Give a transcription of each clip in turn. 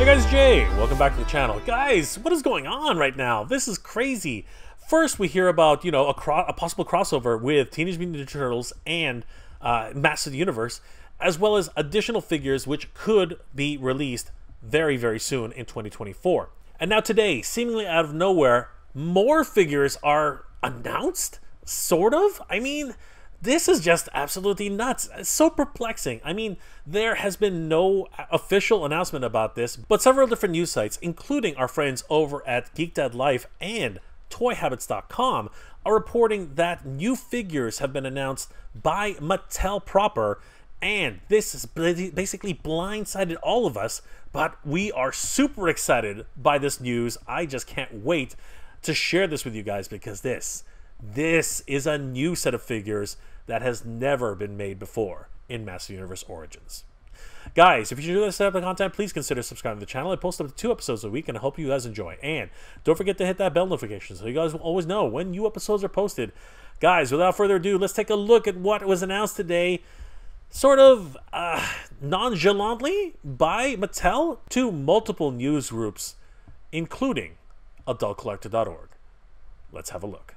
Hey guys, Jay! Welcome back to the channel. Guys, what is going on right now? This is crazy. First, we hear about, a possible crossover with Teenage Mutant Ninja Turtles and Masters of the Universe, as well as additional figures which could be released very, very soon in 2024. And now today, seemingly out of nowhere, more figures are announced? Sort of? I mean, this is just absolutely nuts. It's so perplexing. I mean, there has been no official announcement about this, but several different news sites, including our friends over at Geek Dad Life and ToyHabits.com, are reporting that new figures have been announced by Mattel proper, and this has basically blindsided all of us, but we are super excited by this news. I just can't wait to share this with you guys because this is a new set of figures that has never been made before in Masters of the Universe Origins. Guys, if you enjoy this type of content, please consider subscribing to the channel. I post up to 2 episodes a week, and I hope you guys enjoy. And don't forget to hit that bell notification so you guys will always know when new episodes are posted. Guys, without further ado, let's take a look at what was announced today, sort of nonchalantly by Mattel to multiple news groups, including AdultCollector.org. Let's have a look.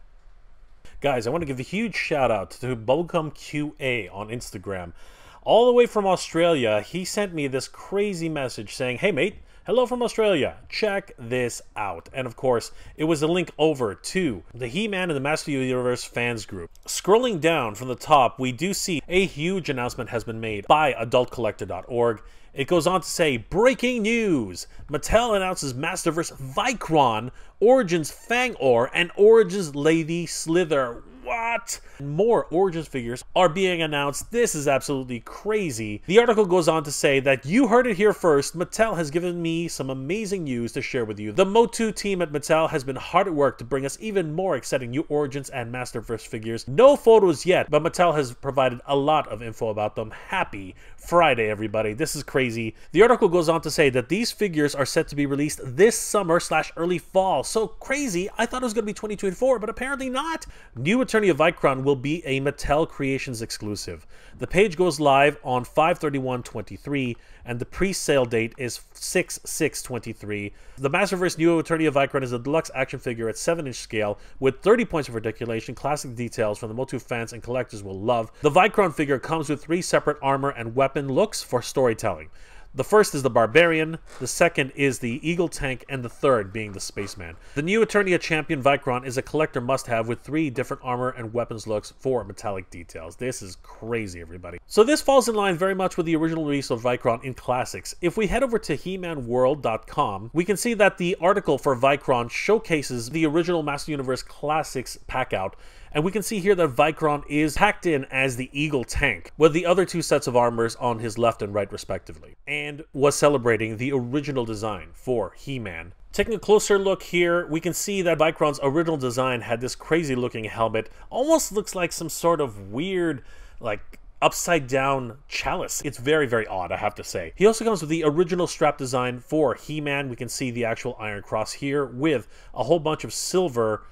Guys, I want to give a huge shout out to Bubblegum QA on Instagram. All the way from Australia, he sent me this crazy message saying, "Hey mate, hello from Australia, check this out." And of course, it was a link over to the He-Man and the Masters of the Universe fans group. Scrolling down from the top, we do see a huge announcement has been made by AdultCollector.org. It goes on to say, breaking news! Mattel announces Masterverse Vicron, Origins Fangor, and Origins Lady Slither. What? More Origins figures are being announced. This is absolutely crazy. The article goes on to say that you heard it here first. Mattel has given me some amazing news to share with you. The Motu team at Mattel has been hard at work to bring us even more exciting new Origins and Masterverse figures. No photos yet, but Mattel has provided a lot of info about them. Happy Friday, everybody. This is crazy. The article goes on to say that these figures are set to be released this summer / early fall. So crazy. I thought it was going to be 2024, but apparently not. New Attorney of Vicron will be a Mattel Creations exclusive. The page goes live on 5/31/23, and the pre-sale date is 6/6/23. The Masterverse New Attorney of Vicron is a deluxe action figure at 7-inch scale with 30 points of articulation, classic details from the Motu fans and collectors will love. The Vicron figure comes with 3 separate armor and weapon looks for storytelling. The first is the Barbarian, the second is the Eagle Tank, and the third being the Spaceman. The new Eternia Champion Vicron is a collector must-have with 3 different armor and weapons looks for metallic details. This is crazy, everybody. So this falls in line very much with the original release of Vicron in Classics. If we head over to HeManWorld.com, we can see that the article for Vicron showcases the original Master Universe Classics pack-out, and we can see here that Vicron is packed in as the Eagle Tank, with the other 2 sets of armors on his left and right respectively, and was celebrating the original design for He-Man. Taking a closer look here, we can see that Vicron's original design had this crazy looking helmet. Almost looks like some sort of weird, like, upside down chalice. It's very, very odd, I have to say. He also comes with the original strap design for He-Man. We can see the actual Iron Cross here with a whole bunch of silver,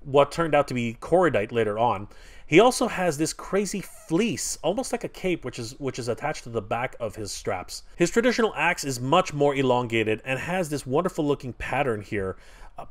what turned out to be Corridite later on. He also has this crazy fleece, almost like a cape, which is attached to the back of his straps. His traditional axe is much more elongated and has this wonderful looking pattern here.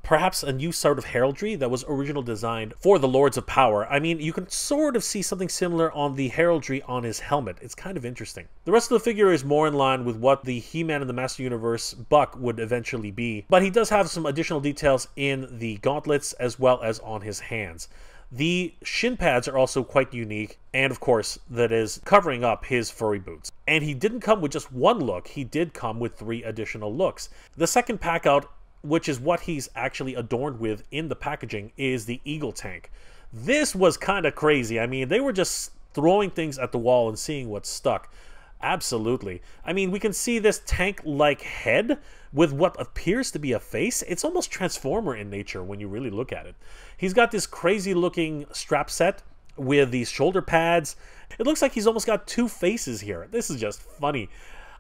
Perhaps a new sort of heraldry that was originally designed for the Lords of Power. I mean, you can sort of see something similar on the heraldry on his helmet. It's kind of interesting. The rest of the figure is more in line with what the He-Man and the Master Universe Buck would eventually be, but he does have some additional details in the gauntlets as well as on his hands. The shin pads are also quite unique, and of course, that is covering up his furry boots. And he didn't come with just 1 look, he did come with 3 additional looks. The second pack out, which is what he's actually adorned with in the packaging, is the Eagle Tank. This was kind of crazy. I mean, they were just throwing things at the wall and seeing what stuck. Absolutely. I mean, we can see this tank-like head with what appears to be a face. It's almost Transformer in nature when you really look at it. He's got this crazy-looking strap set with these shoulder pads. It looks like he's almost got 2 faces here. This is just funny.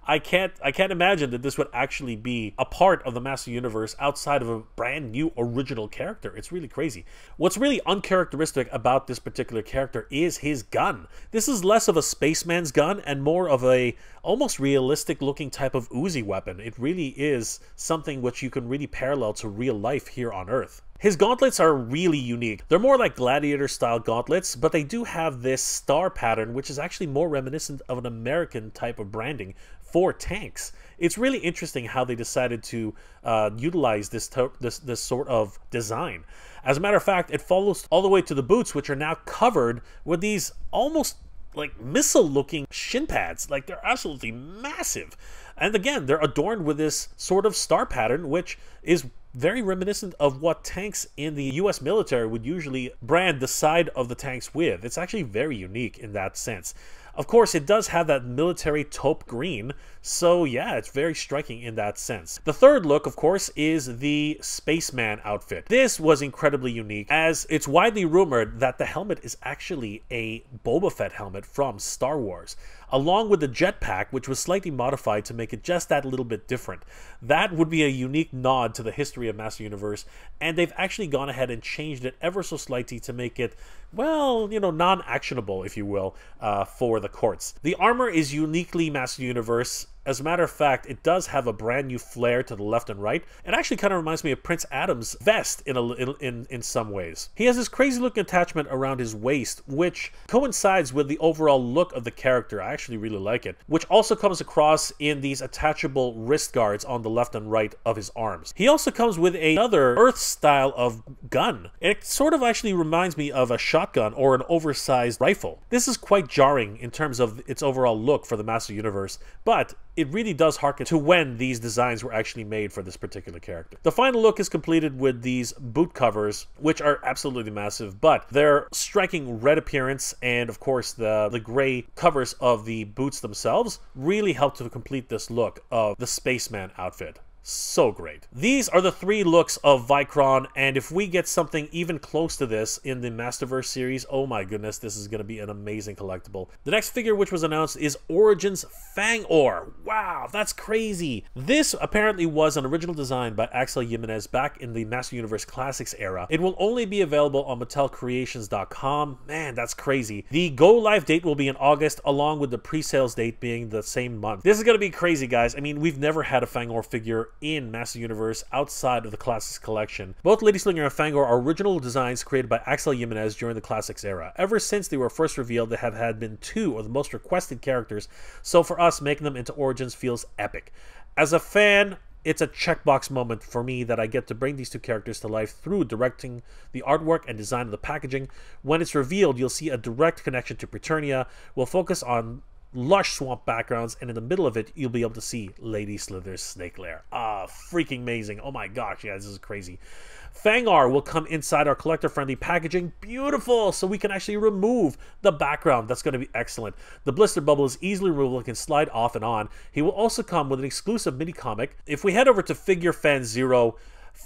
I can't imagine that this would actually be a part of the Master Universe outside of a brand new original character. It's really crazy. What's really uncharacteristic about this particular character is his gun. This is less of a spaceman's gun and more of a almost realistic looking type of Uzi weapon. It really is something which you can really parallel to real life here on Earth. His gauntlets are really unique. They're more like gladiator-style gauntlets, but they do have this star pattern, which is actually more reminiscent of an American type of branding for tanks. It's really interesting how they decided to utilize this sort of design. As a matter of fact, it follows all the way to the boots, which are now covered with these almost like missile-looking shin pads. Like, they're absolutely massive. And again, they're adorned with this sort of star pattern, which is very reminiscent of what tanks in the US military would usually brand the side of the tanks with. It's actually very unique in that sense. Of course, it does have that military taupe green, so yeah, it's very striking in that sense. The third look, of course, is the Spaceman outfit. This was incredibly unique, as it's widely rumored that the helmet is actually a Boba Fett helmet from Star Wars, along with the jetpack, which was slightly modified to make it just that little bit different. That would be a unique nod to the history of Master Universe, and they've actually gone ahead and changed it ever so slightly to make it, well, you know, non-actionable, if you will, for the courts. The armor is uniquely Master Universe. As a matter of fact, it does have a brand new flare to the left and right. It actually kind of reminds me of Prince Adam's vest in some ways. He has this crazy looking attachment around his waist, which coincides with the overall look of the character. I actually really like it. Which also comes across in these attachable wrist guards on the left and right of his arms. He also comes with another Earth style of gun. It sort of actually reminds me of a shotgun or an oversized rifle. This is quite jarring in terms of its overall look for the Master Universe, but it really does harken to when these designs were actually made for this particular character. The final look is completed with these boot covers, which are absolutely massive, but their striking red appearance and, of course, the gray covers of the boots themselves really help to complete this look of the Spaceman outfit. So great. These are the three looks of Vykron, and if we get something even close to this in the Masterverse series, oh my goodness, this is going to be an amazing collectible. The next figure which was announced is Origins Fangor. Wow, that's crazy. This apparently was an original design by Axel Jimenez back in the Master Universe Classics era. It will only be available on MattelCreations.com. Man, that's crazy. The go-live date will be in August, along with the pre-sales date being the same month. This is going to be crazy, guys. I mean, we've never had a Fangor figure in Master Universe outside of the Classics collection. Both Lady Slinger and Fangor are original designs created by Axel Jimenez during the Classics era. Ever since they were first revealed, they have had been two of the most requested characters, so for us, making them into Origins feels epic. As a fan, it's a checkbox moment for me that I get to bring these two characters to life through directing the artwork and design of the packaging. When it's revealed, you'll see a direct connection to Preternia. We'll focus on lush swamp backgrounds, and in the middle of it, you'll be able to see Lady Slither's snake lair. Ah, freaking amazing. Oh my gosh, yeah, this is crazy. Fangor will come inside our collector-friendly packaging. Beautiful! So we can actually remove the background. That's going to be excellent. The blister bubble is easily removable and can slide off and on. He will also come with an exclusive mini-comic. If we head over to Figure Fan Zero,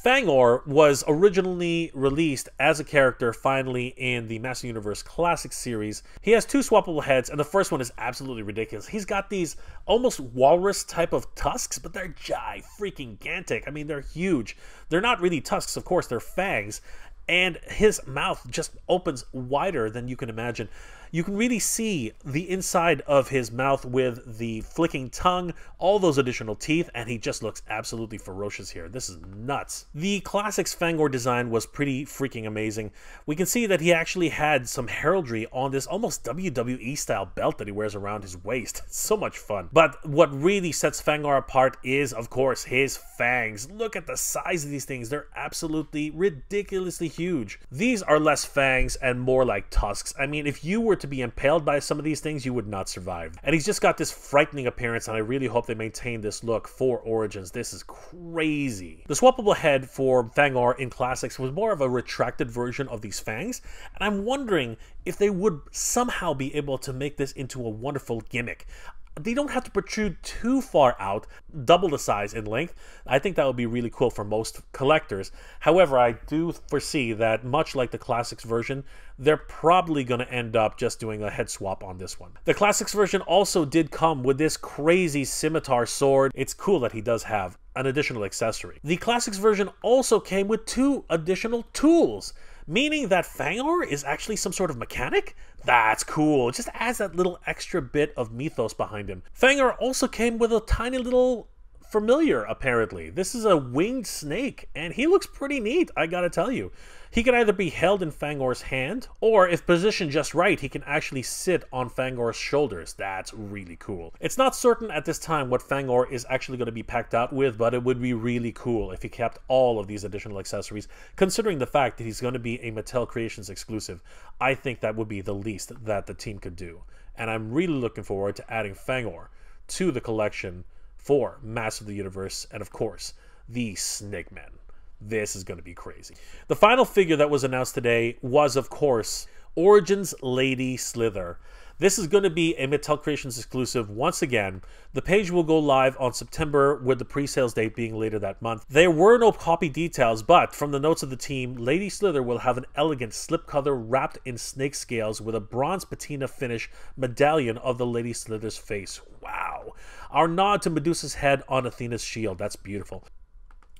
Fangor was originally released as a character finally in the Master Universe Classic series. He has two swappable heads, and the first one is absolutely ridiculous. He's got these almost walrus type of tusks, but they're freaking gigantic. I mean, they're huge. They're not really tusks, of course, they're fangs, and his mouth just opens wider than you can imagine. You can really see the inside of his mouth with the flicking tongue, all those additional teeth, and he just looks absolutely ferocious here. This is nuts. The Classics Fangor design was pretty freaking amazing. We can see that he actually had some heraldry on this almost WWE style belt that he wears around his waist. It's so much fun. But what really sets Fangor apart is, of course, his fangs. Look at the size of these things. They're absolutely ridiculously huge. These are less fangs and more like tusks. I mean, if you were to be impaled by some of these things, you would not survive. And he's just got this frightening appearance, and I really hope they maintain this look for Origins. This is crazy. The swappable head for Fangor in Classics was more of a retracted version of these fangs, and I'm wondering if they would somehow be able to make this into a wonderful gimmick. they don't have to protrude too far out, double the size in length. I think that would be really cool for most collectors. However, I do foresee that much like the Classics version, they're probably going to end up just doing a head swap on this one. The Classics version also did come with this crazy scimitar sword. It's cool that he does have an additional accessory. The Classics version also came with 2 additional tools, meaning that Fangor is actually some sort of mechanic? That's cool. It just adds that little extra bit of mythos behind him. Fangor also came with a tiny little familiar, apparently. This is a winged snake, and he looks pretty neat, I gotta tell you. He can either be held in Fangor's hand, or if positioned just right, he can actually sit on Fangor's shoulders. That's really cool. It's not certain at this time what Fangor is actually going to be packed out with, but it would be really cool if he kept all of these additional accessories, considering the fact that he's going to be a Mattel Creations exclusive. I think that would be the least that the team could do. And I'm really looking forward to adding Fangor to the collection for Masters of the Universe, and of course, the Snake Man. This is going to be crazy. The final figure that was announced today was, of course, Origins Lady Slither. This is going to be a Mattel Creations exclusive once again. The page will go live on September, with the pre-sales date being later that month. There were no copy details, but from the notes of the team, Lady Slither will have an elegant slipcover wrapped in snake scales with a bronze patina finish medallion of the Lady Slither's face. Wow. Our nod to Medusa's head on Athena's shield. That's beautiful.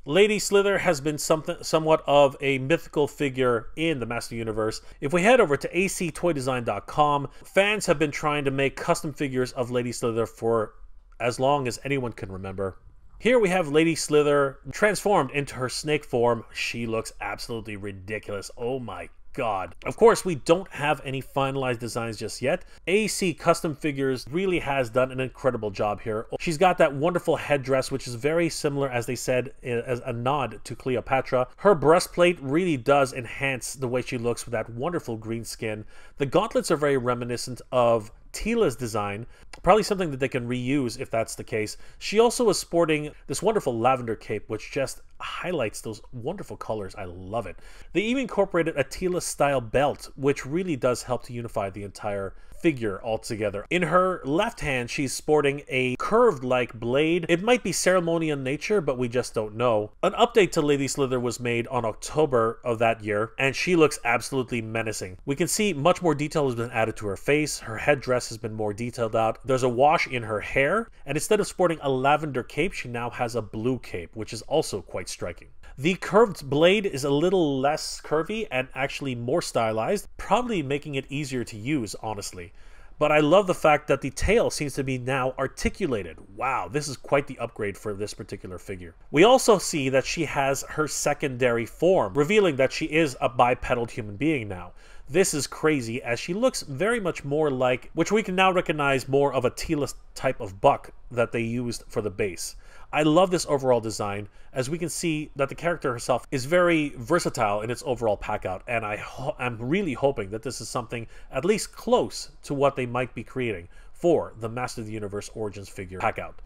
Lady Slither has been somewhat of a mythical figure in the Master Universe. If we head over to actoydesign.com, fans have been trying to make custom figures of Lady Slither for as long as anyone can remember. Here we have Lady Slither transformed into her snake form. She looks absolutely ridiculous. Oh my God. Of course, we don't have any finalized designs just yet. AC Custom Figures really has done an incredible job here. She's got that wonderful headdress, which is very similar, as they said, as a nod to Cleopatra. Her breastplate really does enhance the way she looks with that wonderful green skin. The gauntlets are very reminiscent of Teela's design, probably something that they can reuse if that's the case. She also is sporting this wonderful lavender cape, which just highlights those wonderful colors. I love it. They even incorporated a Teela style belt, which really does help to unify the entire figure altogether. In her left hand, she's sporting a curved-like blade. It might be ceremonial in nature, but we just don't know. An update to Lady Slither was made on October of that year, and she looks absolutely menacing. We can see much more detail has been added to her face. Her headdress has been more detailed out. There's a wash in her hair, and instead of sporting a lavender cape, she now has a blue cape, which is also quite striking. The curved blade is a little less curvy and actually more stylized, probably making it easier to use, honestly. But I love the fact that the tail seems to be now articulated. Wow, this is quite the upgrade for this particular figure. We also see that she has her secondary form, revealing that she is a bipedal human being now. This is crazy, as she looks very much more like, which we can now recognize more of a Teela type of buck that they used for the base. I love this overall design, as we can see that the character herself is very versatile in its overall pack-out, and I'm really hoping that this is something at least close to what they might be creating for the Master of the Universe Origins figure pack-out.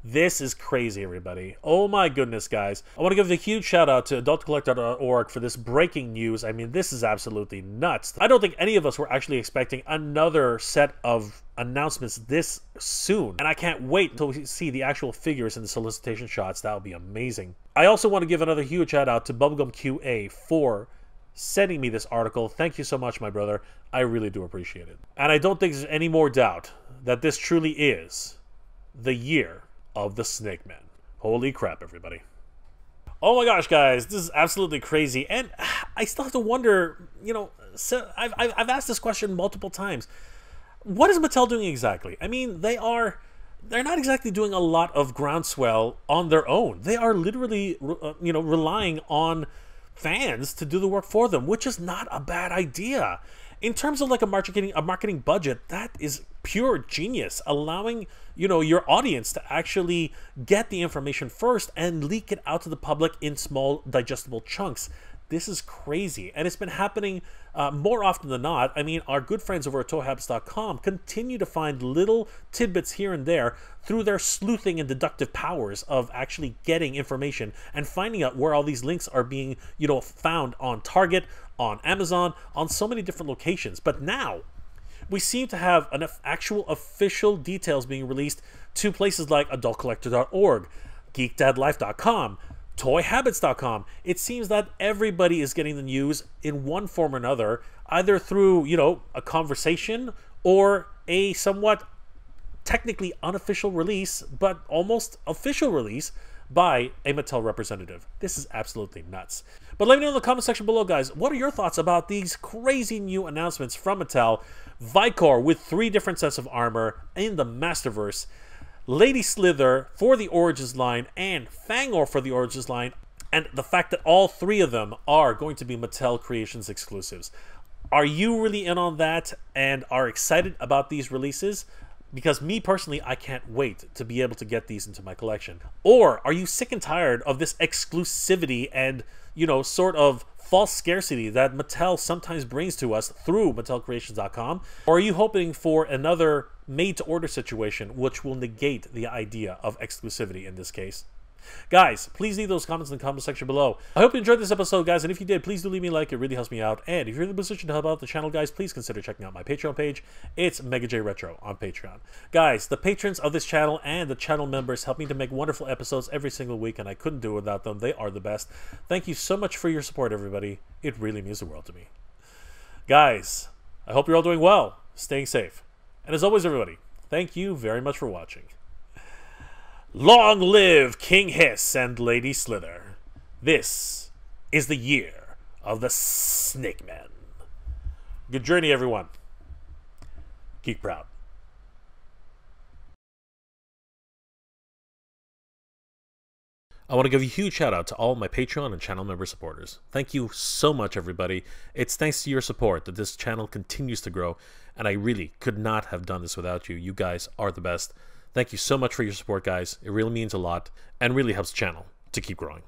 This is crazy, everybody. Oh my goodness, guys. I want to give a huge shout out to adultcollector.org for this breaking news. I mean, this is absolutely nuts. I don't think any of us were actually expecting another set of announcements this soon, and I can't wait until we see the actual figures in the solicitation shots. That would be amazing. I also want to give another huge shout out to Bubblegum QA for sending me this article. Thank you so much, my brother. I really do appreciate it. And I don't think there's any more doubt that this truly is the year of the Snake Man. Holy crap, everybody. Oh my gosh, guys, this is absolutely crazy. And I still have to wonder, you know, so I've asked this question multiple times. What is Mattel doing exactly? I mean, they're not exactly doing a lot of groundswell on their own. They are literally, you know, relying on fans to do the work for them, which is not a bad idea. In terms of like a marketing budget, that is pure genius, allowing, you know, your audience to actually get the information first and leak it out to the public in small digestible chunks. This is crazy, and it's been happening more often than not. I mean, our good friends over at toyhabs.com continue to find little tidbits here and there through their sleuthing and deductive powers of actually getting information and finding out where all these links are being, you know, found on Target, on Amazon, on so many different locations. But now, we seem to have actual official details being released to places like adultcollector.org, geekdadlife.com, toyhabits.com. It seems that everybody is getting the news in one form or another, either through, a conversation or a somewhat technically unofficial release, but almost official release by a Mattel representative. This is absolutely nuts. But let me know in the comment section below, guys, what are your thoughts about these crazy new announcements from Mattel? Vicor with 3 different sets of armor in the Masterverse, Lady Slither for the Origins line, and Fangor for the Origins line, and the fact that all 3 of them are going to be Mattel Creations exclusives. Are you really in on that and are excited about these releases? Because me personally, I can't wait to be able to get these into my collection. Or are you sick and tired of this exclusivity and, sort of false scarcity that Mattel sometimes brings to us through MattelCreations.com? Or are you hoping for another made-to-order situation which will negate the idea of exclusivity in this case? Guys, please leave those comments in the comment section below. I hope you enjoyed this episode, guys, and if you did, please do leave me a like. It really helps me out. And if you're in the position to help out the channel, guys, please consider checking out my Patreon page. It's MegaJRetro on Patreon. Guys, the patrons of this channel and the channel members help me to make wonderful episodes every single week, and I couldn't do it without them. They are the best. Thank you so much for your support, everybody. It really means the world to me. Guys, I hope you're all doing well, staying safe. And as always, everybody, thank you very much for watching. Long live King Hiss and Lady Slither. This is the year of the Snake Men. Good journey, everyone. Geek proud. I want to give a huge shout out to all my Patreon and channel member supporters. Thank you so much, everybody. It's thanks to your support that this channel continues to grow, and I really could not have done this without you. You guys are the best. Thank you so much for your support, guys. It really means a lot and really helps the channel to keep growing.